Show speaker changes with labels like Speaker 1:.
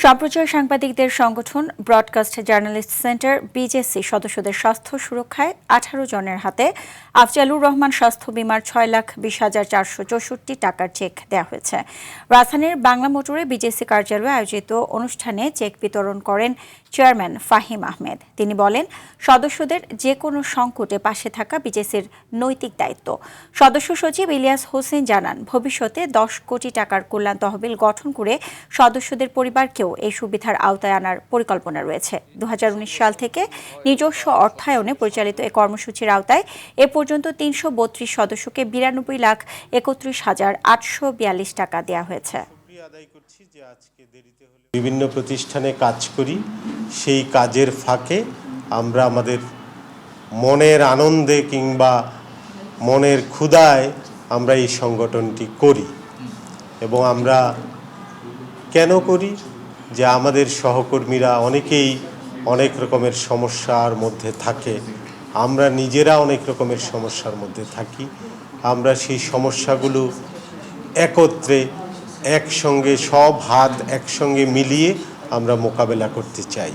Speaker 1: সম্প্রচার সাংবাদিকদের সংগঠন ব্রডকাস্ট জার্নালিস্ট সেন্টার বিজেসি সদস্যদের স্বাস্থ্য সুরক্ষায় 18 জনের হাতে আফজালুর রহমান স্বাস্থ্য বিমার 6,20,464 টাকার চেক দেওয়া হয়েছে। রাজধানীর বাংলা মোটরে বিজেসি কার্যালয়ে আয়োজিত অনুষ্ঠানে চেক বিতরণ করেন চেয়ারম্যান ফাহিম আহমেদ। তিনি বলেন, সদস্যদের যে কোনো সংকটে পাশে থাকা বিজেসির নৈতিক দায়িত্ব। সদস্য সচিব ইলিয়াস হোসেন জানান, ভবিষ্যতে 10 কোটি টাকার কল্যাণ তহবিল গঠন করে সদস্যদের পরিবারকেও এই সুবিধার আওতায় আনার পরিকল্পনা রয়েছে। 2019 সাল থেকে নিজস্ব অর্থায়নে পরিচালিত এই কর্মসূচির আওতায় এ পর্যন্ত 332 সদস্যকে 92,31,842 টাকা দেওয়া হয়েছে।
Speaker 2: বিভিন্ন প্রতিষ্ঠানে কাজ করি, সেই কাজের ফাঁকে আমরা আমাদের মনের আনন্দে কিংবা মনের ক্ষুধায় আমরা এই সংগঠনটি করি। এবং আমরা কেন করি? যে আমাদের সহকর্মীরা অনেকেই অনেক রকমের সমস্যার মধ্যে থাকে, আমরা নিজেরা অনেক রকমের সমস্যার মধ্যে থাকি। আমরা সেই সমস্যাগুলো একত্রে একসঙ্গে সব হাত একসঙ্গে মিলিয়ে আমরা মোকাবেলা করতে চাই।